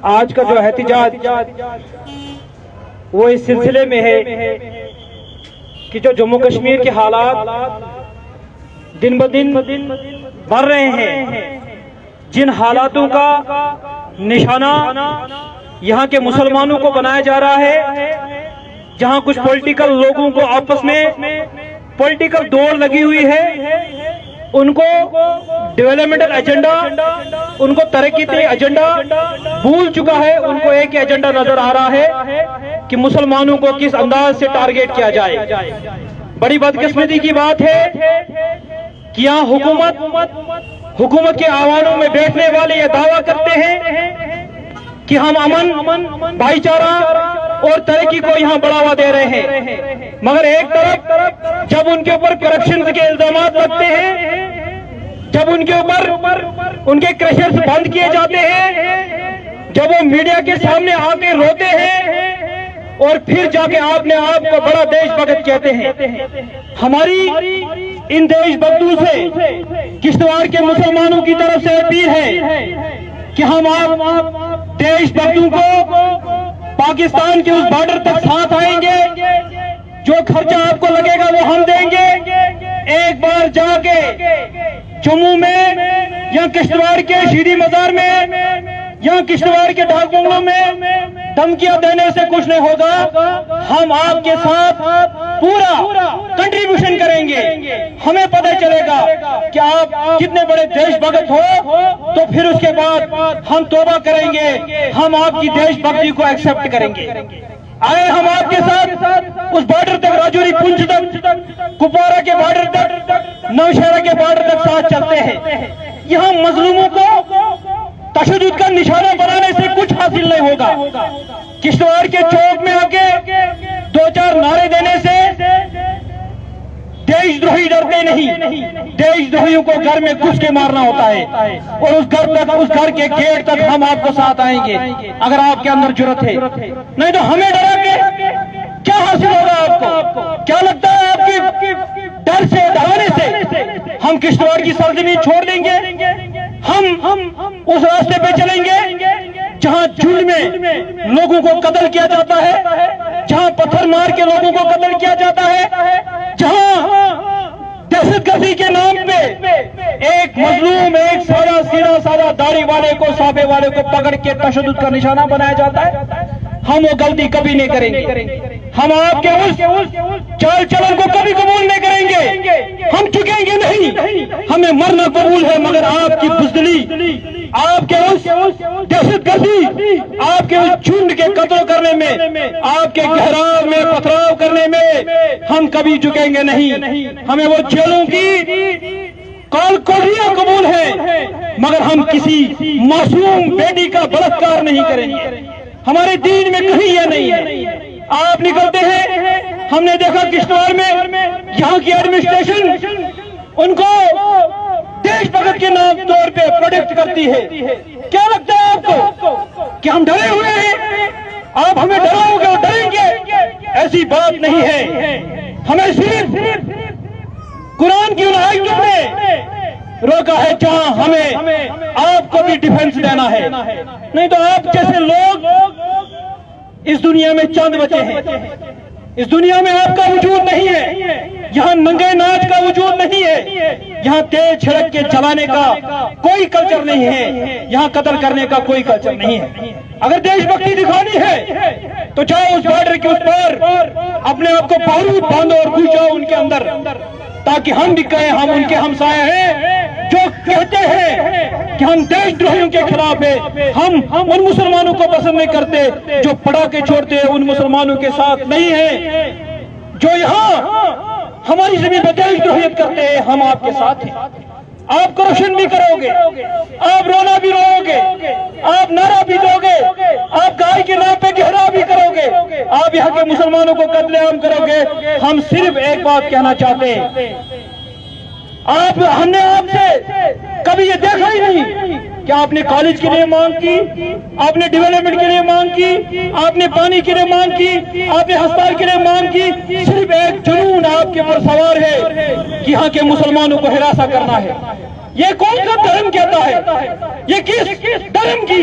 آج کا جو احتجاج وہ اس سلسلے میں ہے کہ جو جموں کشمیر کے حالات دن بدن بڑھ رہے ہیں، جن حالاتوں کا نشانہ یہاں کے مسلمانوں کو بنایا جا رہا ہے، جہاں کچھ پولیٹیکل لوگوں کو آپس میں پولیٹیکل دوڑ لگی ہوئی ہے، ان کو ڈیولپمنٹل ایجنڈا، ان کو ترقیاتی ایجنڈا بھول چکا ہے، ان کو ایک ایجنڈا نظر آ رہا ہے کہ مسلمانوں کو کس انداز سے ٹارگیٹ کیا جائے۔ بڑی بدقسمتی کی بات ہے کہ یہاں حکومت کے آوانوں میں بیٹھنے والے یہ دعویٰ کرتے ہیں کہ ہم امن، بھائی چارہ اور ترقی کو یہاں بڑھاوا دے رہے ہیں، مگر ایک طرف جب ان کے اوپر کرپشن کے الزامات لگتے ہیں، جب ان کے اوپر ان کے کریشرز بند کیے جاتے ہیں، جب وہ میڈیا کے سامنے آ کے روتے ہیں اور پھر جا کے آپ نے آپ کو بڑا دیش بھگت کہتے ہیں، ہماری ان دیش بھکتوں سے کشتواڑ کے مسلمانوں کی طرف سے اپیل ہے کہ ہم آپ دیش بھکتوں کو پاکستان کے اس بارڈر تک ساتھ آئیں گے، جو خرچہ آپ کو لگے گا وہ ہم دیں گے۔ ایک بار جا کے جموں میں یا کشتواڑ کے شیریں مزار میں یا کشتواڑ کے ڈاک بنگلوں میں دھمکیاں دینے سے کچھ نہیں ہوگا، ہم آپ کے ساتھ پورا کنٹریبیوشن کریں گے۔ ہمیں پتہ چلے گا کہ آپ کتنے بڑے دیش بھگت ہو، تو پھر اس کے بعد ہم توبہ کریں گے، ہم آپ کی دیش بھکتی کو ایکسپٹ کریں گے۔ آئے ہم آپ کے ساتھ اس بارڈر تک، راجوری پنچ تک، کپوارہ کے بارڈر تک، نوشہرہ کے بارڈر تک ساتھ چلتے ہیں۔ یہاں مظلوموں کو تشدد کا نشانہ بنانے سے کچھ حاصل نہیں ہوگا۔ کشتواڑ کے چوک میں آ کے دو چار نعرے دینے سے دیش دروہی ڈرتے نہیں، دیش دروہیوں کو گھر میں گھس کے مارنا ہوتا ہے، اور اس گھر کے گیٹ تک ہم آپ کو ساتھ آئیں گے اگر آپ کے اندر جرأت ہے، نہیں تو ہمیں ڈرا کے کیا حاصل ہوگا آپ کو؟ کیا لگتا ہے آپ کی ڈر سے، ڈرانے سے ہم کشتواڑ کی سرزمین چھوڑ دیں گے؟ ہم اس راستے پہ چلیں گے جہاں جھنڈ میں لوگوں کو قتل کیا جاتا ہے، جہاں پتھر مار کے لوگوں کو قتل کیا جاتا ہے، جہاں دہشت گردی کے نام پہ ایک مظلوم، ایک سادہ داڑھی والے کو، صافے والے کو پکڑ کے تشدد کا نشانہ بنایا جاتا ہے۔ ہم وہ غلطی کبھی نہیں کریں گے، ہم آپ کے اس چال چلن کو کبھی قبول نہیں کریں گے، ہم چکیں گے نہیں۔ ہمیں مرنا قبول ہے، مگر آپ کی بزدلی، آپ کے اس دہشت گردی، آپ کے اس جھنڈ کے قتل کرنے میں، آپ کے گہراؤ میں پتھراؤ کرنے میں ہم کبھی جھکیں گے نہیں۔ ہمیں وہ جیلوں کی کال کوڑیاں قبول ہیں، مگر ہم کسی معصوم بیٹی کا بلاత్కాر نہیں کریں گے۔ ہمارے دین میں کہیں یہ نہیں ہے۔ آپ نکلتے ہیں، ہم نے دیکھا کشتواڑ میں یہاں کی ایڈمنسٹریشن ان کو دیش بھگت کے نام طور پہ پروڈکٹ کرتی ہے۔ کیا لگتا ہے آپ کو کہ ہم ڈرے ہوئے ہیں؟ آپ ہمیں ڈراؤ گے اور ڈریں گے؟ ایسی بات نہیں ہے۔ ہمیں صرف قرآن کی ان آیتوں نے روکا ہے جہاں ہمیں آپ کو بھی ڈیفنس دینا ہے، نہیں تو آپ جیسے لوگ اس دنیا میں چند بچے ہیں۔ اس دنیا میں آپ کا وجود نہیں ہے، یہاں ننگے ناچ کا وجود نہیں ہے، یہاں تیز چھڑک کے چلانے کا کوئی کلچر نہیں ہے، یہاں قتل کرنے کا کوئی کلچر نہیں ہے۔ اگر دیش بھکتی دکھانی ہے تو جاؤ اس بارڈر کے اس پر، اپنے آپ کو بارود باندھو اور گھس جاؤ ان کے اندر، تاکہ ہم بھی کہیں ہم ان کے ہمسائے ہیں جو کہتے ہیں کہ ہم دیش دروہیوں کے خلاف ہیں۔ ہم ان مسلمانوں کو پسند نہیں کرتے جو پڑاکے چھوڑتے ہیں، ان مسلمانوں کے ساتھ نہیں ہیں جو یہاں ہماری زمین پہ دیش دروہیت کرتے ہیں۔ ہم آپ کے ساتھ ہیں۔ آپ کرپشن بھی کرو گے، آپ رونا بھی رو گے، آپ نعرہ بھی دو گے، آپ گائے کے نام پہ گہرا بھی کرو گے، آپ یہاں کے مسلمانوں کو قتل عام کرو گے۔ ہم صرف ایک بات کہنا چاہتے ہیں، ہم نے آپ سے کبھی یہ دیکھا ہی نہیں کہ آپ نے کالج کے لیے مانگ کی، آپ نے ڈیولپمنٹ کے لیے مانگ کی، آپ نے پانی کے لیے مانگ کی، آپ نے ہسپتال کے لیے مانگ کی۔ صرف ایک جنون آپ کے اوپر سوار ہے کہ یہاں کے مسلمانوں کو ہراساں کرنا ہے۔ یہ کون سا دھرم کہتا ہے؟ یہ کس دھرم کی